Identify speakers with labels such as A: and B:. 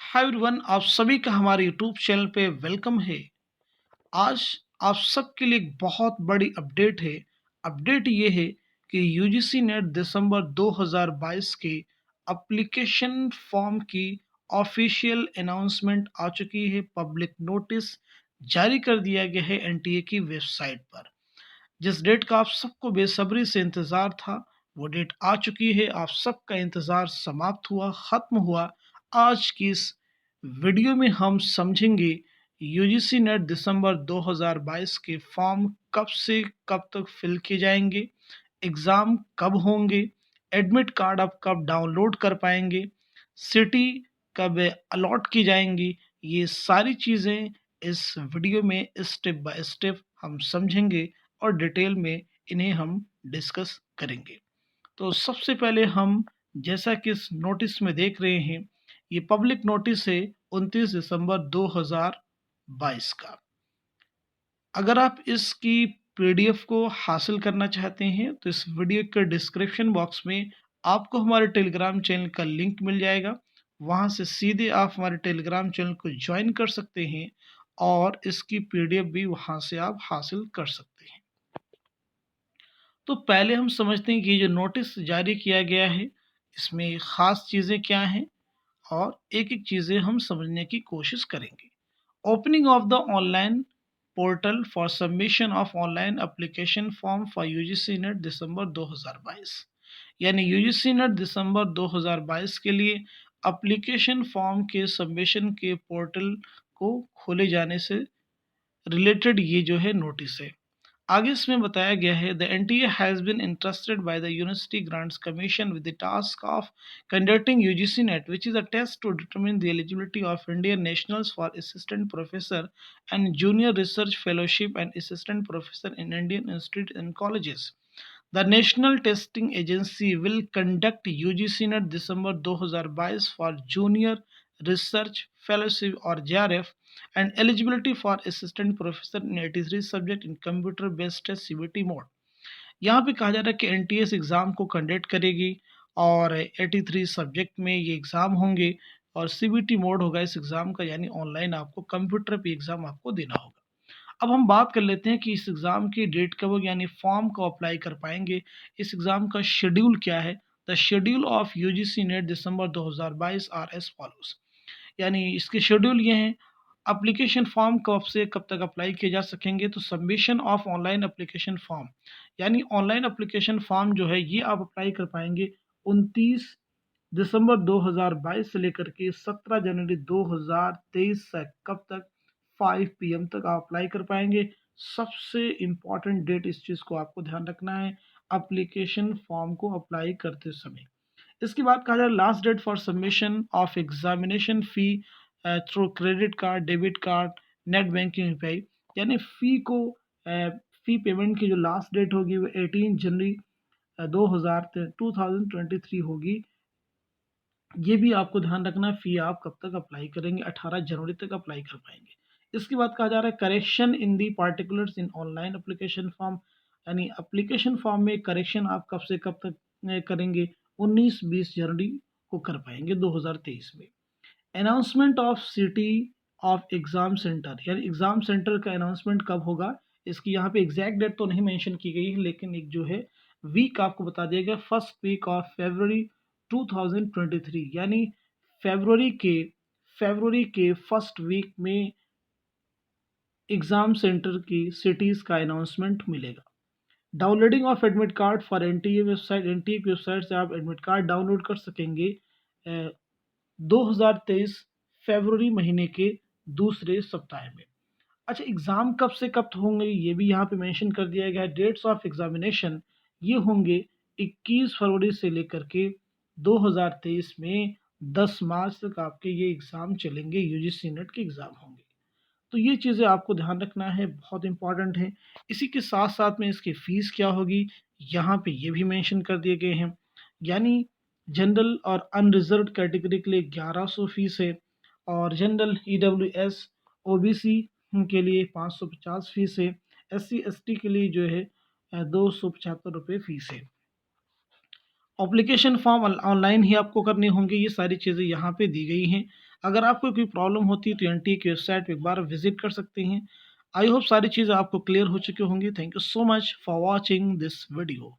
A: Hi everyone, आप सभी का हमारे यूट्यूब चैनल पे वेलकम है। आज आप सबके लिए एक बहुत बड़ी अपडेट है। अपडेट ये है कि यूजीसी नेट दिसंबर 2022 के एप्लीकेशन फॉर्म की ऑफिशियल अनाउंसमेंट आ चुकी है। पब्लिक नोटिस जारी कर दिया गया है एनटीए की वेबसाइट पर। जिस डेट का आप सबको बेसब्री से इंतज़ार था, वो डेट आ चुकी है। आप सबका इंतज़ार समाप्त हुआ, ख़त्म हुआ। आज की इस वीडियो में हम समझेंगे यूजीसी नेट दिसंबर 2022 के फॉर्म कब से कब तक फिल किए जाएंगे, एग्ज़ाम कब होंगे, एडमिट कार्ड आप कब डाउनलोड कर पाएंगे, सिटी कब अलॉट की जाएंगी। ये सारी चीज़ें इस वीडियो में स्टेप बाय स्टेप हम समझेंगे और डिटेल में इन्हें हम डिस्कस करेंगे। तो सबसे पहले हम, जैसा कि इस नोटिस में देख रहे हैं, ये पब्लिक नोटिस है 29 दिसंबर 2022 का। अगर आप इसकी पीडीएफ को हासिल करना चाहते हैं तो इस वीडियो के डिस्क्रिप्शन बॉक्स में आपको हमारे टेलीग्राम चैनल का लिंक मिल जाएगा। वहां से सीधे आप हमारे टेलीग्राम चैनल को ज्वाइन कर सकते हैं और इसकी पीडीएफ भी वहां से आप हासिल कर सकते हैं। तो पहले हम समझते हैं कि ये जो नोटिस जारी किया गया है, इसमें ख़ास चीज़ें क्या हैं और एक-एक चीज़ें हम समझने की कोशिश करेंगे। Opening of the online portal for submission of online application form for UGC NET दिसंबर 2022। यानी यूजीसी नेट दिसंबर 2022 के लिए एप्लीकेशन फॉर्म के सबमिशन के पोर्टल को खोले जाने से रिलेटेड ये जो है नोटिस है। आगे इसमें बताया गया है, the NTA has been interested by the University Grants Commission with the task of conducting UGC NET which is a test to determine the eligibility of Indian nationals for assistant professor and junior research fellowship and assistant professor in Indian institute and colleges. The National Testing Agency will conduct UGC NET December 2022 for Junior Research Fellowship or JRF and eligibility for Assistant Professor in 83 subject in Computer Based Test CBT mode। यहाँ पे कहा जा रहा है कि NTS exam को conduct करेगी और 83 सब्जेक्ट में ये एग्ज़ाम होंगे और सीबीटी मोड होगा इस एग्ज़ाम का, यानी ऑनलाइन आपको कंप्यूटर पे एग्ज़ाम आपको देना होगा। अब हम बात कर लेते हैं कि इस एग्ज़ाम की डेट कब होगी, यानी फॉर्म को अप्लाई कर पाएंगे। इस एग्ज़ाम का शेड्यूल क्या है? The schedule of UGC NET December 2022 are as follows. यानी इसके शेड्यूल ये हैं। एप्लीकेशन फॉर्म कब से कब तक अप्लाई किए जा सकेंगे, तो submission of online application form, यानी ऑनलाइन एप्लीकेशन फॉर्म जो है ये आप अप्लाई कर पाएंगे 29 दिसंबर 2022 से लेकर के 17 जनवरी 2023 तक। कब तक? 5 पीएम तक आप अप्लाई कर पाएंगे। सबसे इम्पॉर्टेंट डेट, इस चीज़ को आपको ध्यान रखना है एप्लीकेशन फॉर्म को अप्लाई करते समय। इसके बाद कहा जाए last date for submission of examination fee through credit card, debit card, net banking UPI. यानी फ़ी पेमेंट की जो लास्ट डेट होगी वो 18 जनवरी 2023 होगी। ये भी आपको ध्यान रखना है, फ़ी आप कब तक अप्लाई करेंगे, 18 जनवरी तक अप्लाई कर पाएँगे। इसके बाद कहा जा रहा है correction in the particulars in online application form, यानी एप्लीकेशन फॉर्म में करेक्शन आप कब से कब तक करेंगे, 19-20 जनवरी को कर पाएँगे 2023 में। Announcement of city of exam centre, यानी एग्ज़ाम सेंटर का अनाउंसमेंट कब होगा, इसकी यहाँ पे एग्ज़ैक्ट डेट तो नहीं मेंशन की गई है, लेकिन एक जो है वीक आपको बता दिया गया, फर्स्ट वीक ऑफ फरवरी 2023। यानी फरवरी के फर्स्ट वीक में एग्ज़ाम सेंटर की सिटीज़ का अनाउंसमेंट मिलेगा। Downloading of admit card for NTA website, NTA की वेबसाइट से आप एडमिट कार्ड डाउनलोड कर सकेंगे 2023 फरवरी महीने के दूसरे सप्ताह में। अच्छा, एग्ज़ाम कब से कब होंगे ये भी यहाँ पे मेंशन कर दिया गया है। डेट्स ऑफ एग्ज़ामिनेशन ये होंगे 21 फरवरी से लेकर के 2023 में 10 मार्च तक आपके ये एग्ज़ाम चलेंगे, यूजीसी नेट के एग्ज़ाम होंगे। तो ये चीज़ें आपको ध्यान रखना है, बहुत इम्पोर्टेंट है। इसी के साथ-साथ में इसकी फ़ीस क्या होगी, यहाँ पे ये भी मेंशन कर दिए गए हैं। यानी जनरल और अनरिज़र्व्ड कैटेगरी के लिए 1100 फ़ीस है और जनरल, ईडब्ल्यूएस, ओबीसी के लिए 550 फ़ीस है। एससी, एसटी के लिए जो है ₹275 फ़ीस है। एप्लीकेशन फॉर्म ऑनलाइन ही आपको करने होंगे, ये सारी चीज़ें यहाँ पे दी गई हैं। अगर आपको कोई प्रॉब्लम होती है तो एनटीए की वेबसाइट पे एक बार विज़िट कर सकते हैं। आई होप सारी चीज़ें आपको क्लियर हो चुकी होंगी। Thank you so much for watching this video.